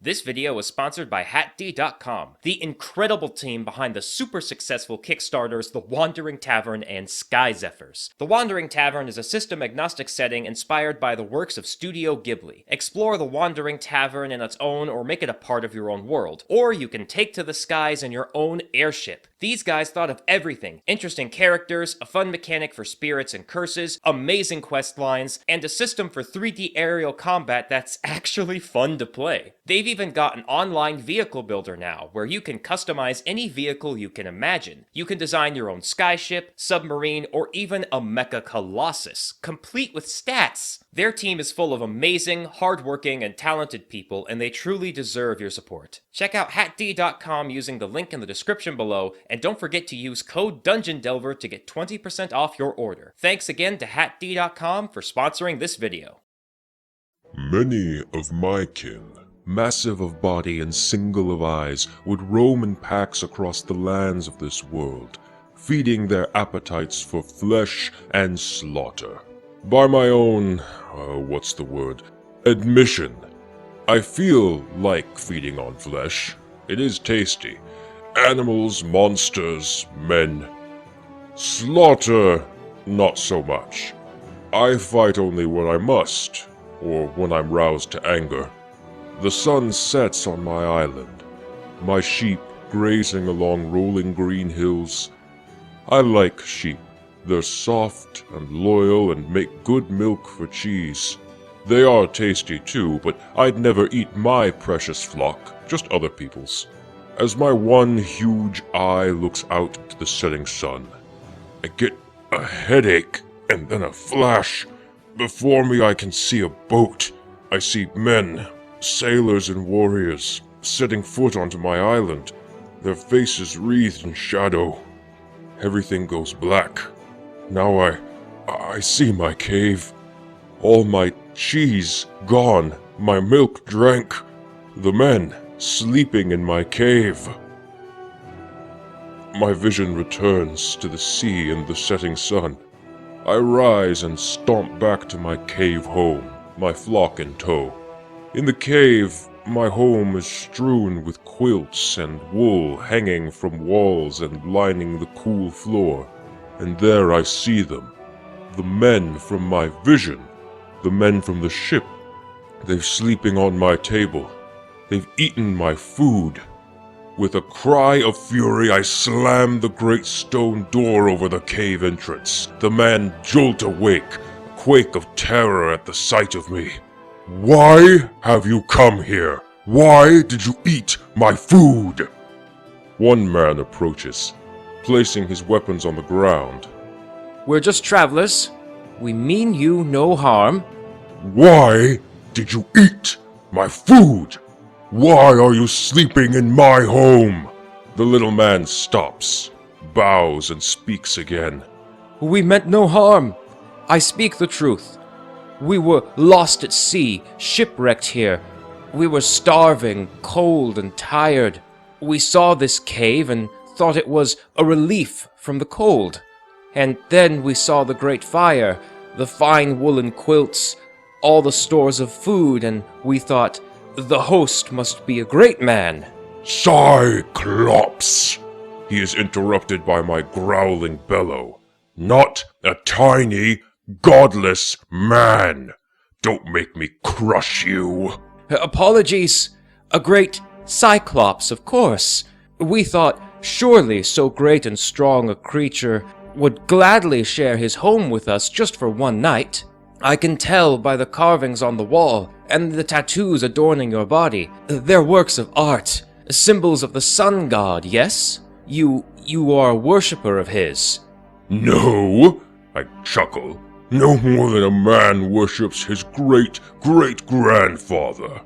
This video was sponsored by HatD.com, the incredible team behind the super successful Kickstarters The Wandering Tavern and Sky Zephyrs. The Wandering Tavern is a system-agnostic setting inspired by the works of Studio Ghibli. Explore the Wandering Tavern in its own or make it a part of your own world, or you can take to the skies in your own airship. These guys thought of everything: interesting characters, a fun mechanic for spirits and curses, amazing quest lines, and a system for 3D aerial combat that's actually fun to play. They've even got an online vehicle builder now, where you can customize any vehicle you can imagine. You can design your own skyship, submarine, or even a mecha colossus, complete with stats. Their team is full of amazing, hardworking, and talented people, and they truly deserve your support. Check out HatD.com using the link in the description below, and don't forget to use code DungeonDelver to get 20% off your order. Thanks again to HatD.com for sponsoring this video. Many of my kin, massive of body and single of eyes, would roam in packs across the lands of this world, feeding their appetites for flesh and slaughter. By my own, admission, I feel like feeding on flesh. It is tasty. Animals, monsters, men. Slaughter, not so much. I fight only when I must, or when I'm roused to anger. The sun sets on my island, my sheep grazing along rolling green hills. I like sheep. They're soft and loyal and make good milk for cheese. They are tasty too, but I'd never eat my precious flock, just other people's. As my one huge eye looks out to the setting sun, I get a headache and then a flash. Before me I can see a boat. I see men, sailors and warriors, setting foot onto my island, their faces wreathed in shadow. Everything goes black. Now I see my cave. All my cheese gone, my milk drank, the men sleeping in my cave. My vision returns to the sea and the setting sun. I rise and stomp back to my cave home, my flock in tow. In the cave, my home is strewn with quilts and wool hanging from walls and lining the cool floor. And there I see them, the men from my vision, the men from the ship. They're sleeping on my table. They've eaten my food. With a cry of fury, I slam the great stone door over the cave entrance. The man jolt awake, a quake of terror at the sight of me. Why have you come here? Why did you eat my food? One man approaches, placing his weapons on the ground. We're just travelers. We mean you no harm. Why did you eat my food? Why are you sleeping in my home? The little man stops, bows, and speaks again. We meant no harm. I speak the truth. We were lost at sea, shipwrecked here. We were starving, cold, and tired. We saw this cave and thought it was a relief from the cold. And then we saw the great fire, the fine woolen quilts, all the stores of food, and we thought, the host must be a great man. Cyclops! He is interrupted by my growling bellow. Not a tiny, godless man! Don't make me crush you! Apologies. A great Cyclops, of course. We thought surely so great and strong a creature would gladly share his home with us just for one night. I can tell by the carvings on the wall and the tattoos adorning your body. They're works of art, symbols of the sun god, yes? You are a worshipper of his. No, I chuckle. No more than a man worships his great-great-grandfather.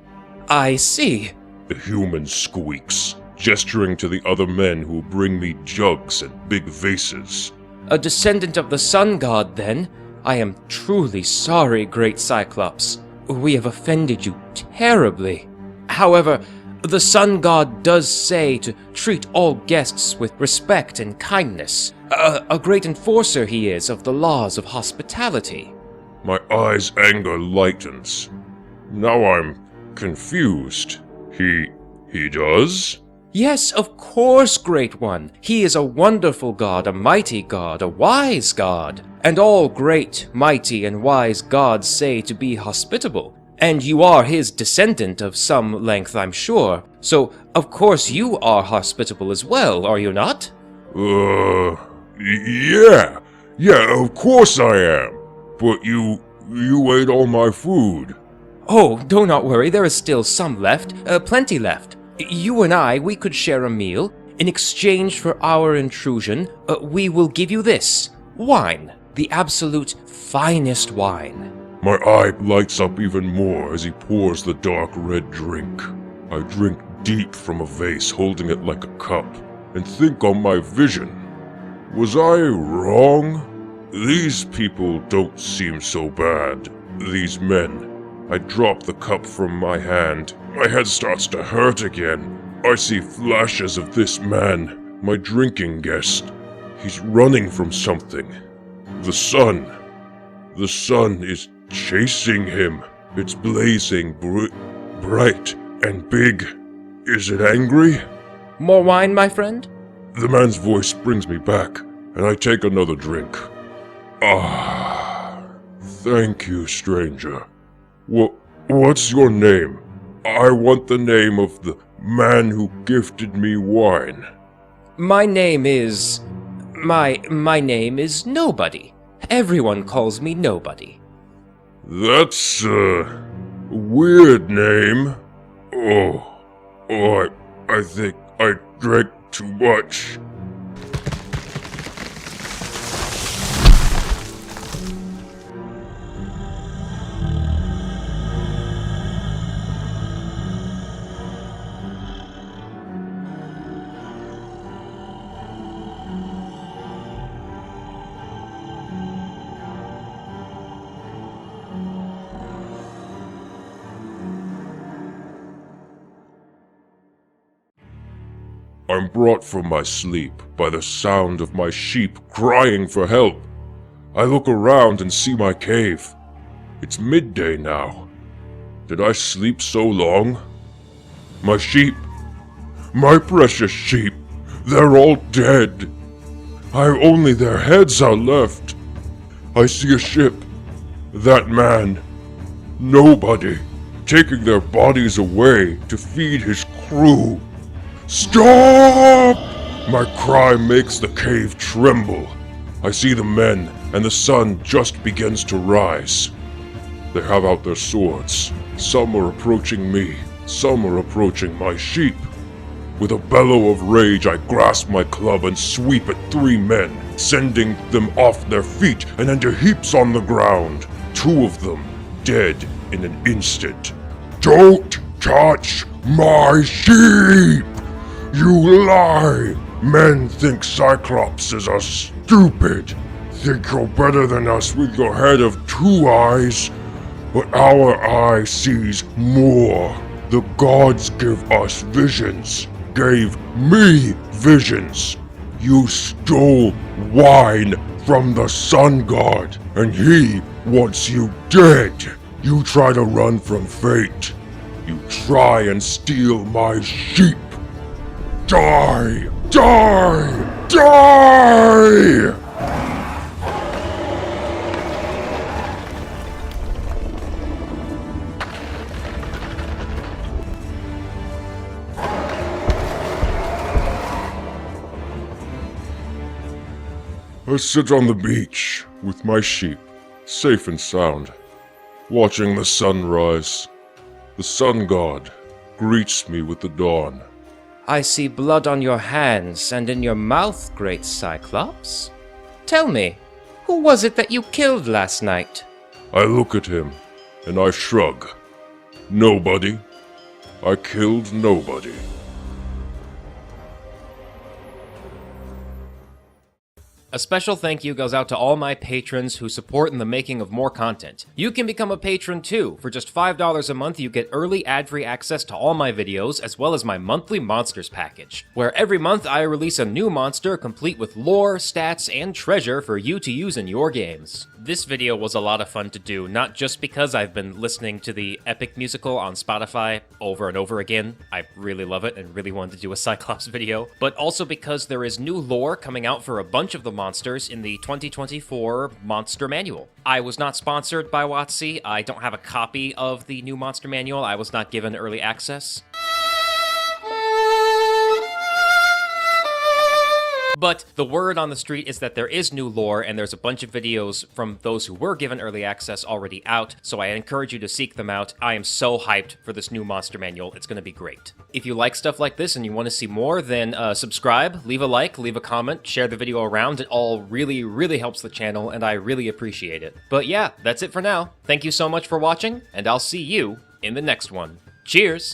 I see. The human squeaks, gesturing to the other men who bring me jugs and big vases. A descendant of the sun god, then? I am truly sorry, great Cyclops. We have offended you terribly. However, the sun god does say to treat all guests with respect and kindness. A great enforcer he is of the laws of hospitality. My eyes' anger lightens. Now I'm confused. He does? Yes, of course, Great One. He is a wonderful god, a mighty god, a wise god. And all great, mighty, and wise gods say to be hospitable. And you are his descendant of some length, I'm sure. So, of course you are hospitable as well, are you not? Yeah. Yeah, of course I am. But you ate all my food. Oh, do not worry, there is still some left, plenty left. You and I, we could share a meal. In exchange for our intrusion, we will give you this. Wine. The absolute finest wine. My eye lights up even more as he pours the dark red drink. I drink deep from a vase, holding it like a cup, and think on my vision. Was I wrong? These people don't seem so bad. These men. I drop the cup from my hand. My head starts to hurt again. I see flashes of this man, my drinking guest. He's running from something. The sun. The sun is chasing him. It's blazing bright and big. Is it angry? More wine, my friend? The man's voice brings me back, and I take another drink. Ah, thank you, stranger. What's your name? I want the name of the man who gifted me wine. My name is Nobody. Everyone calls me Nobody. That's a weird name. I think I drank too much. I'm brought from my sleep by the sound of my sheep crying for help. I look around and see my cave. It's midday now. Did I sleep so long? My sheep, my precious sheep, they're all dead. Only their heads are left. I see a ship. That man, Nobody, taking their bodies away to feed his crew. Stop! My cry makes the cave tremble. I see the men, and the sun just begins to rise. They have out their swords. Some are approaching me, some are approaching my sheep. With a bellow of rage, I grasp my club and sweep at 3 men, sending them off their feet and into heaps on the ground. 2 of them dead in an instant. Don't touch my sheep! You lie! Men think Cyclops is a stupid. Think you're better than us with your head of 2 eyes. But our eye sees more. The gods give us visions. Gave me visions. You stole wine from the sun god, and he wants you dead. You try to run from fate. You try and steal my sheep. Die! Die! Die! I sit on the beach with my sheep, safe and sound, watching the sun rise. The sun god greets me with the dawn. I see blood on your hands and in your mouth, great Cyclops. Tell me, who was it that you killed last night? I look at him, and I shrug. Nobody. I killed nobody. A special thank you goes out to all my patrons who support in the making of more content. You can become a patron too. For just $5 a month, you get early ad-free access to all my videos, as well as my monthly monsters package, where every month I release a new monster complete with lore, stats, and treasure for you to use in your games. This video was a lot of fun to do, not just because I've been listening to the epic musical on Spotify over and over again. I really love it and really wanted to do a Cyclops video, but also because there is new lore coming out for a bunch of the monsters in the 2024 Monster Manual. I was not sponsored by WotC. I don't have a copy of the new Monster Manual. I was not given early access. But the word on the street is that there is new lore, and there's a bunch of videos from those who were given early access already out, so I encourage you to seek them out. I am so hyped for this new Monster Manual. It's going to be great. If you like stuff like this and you want to see more, then subscribe, leave a like, leave a comment, share the video around. It all really, really helps the channel, and I really appreciate it. But yeah, that's it for now. Thank you so much for watching, and I'll see you in the next one. Cheers!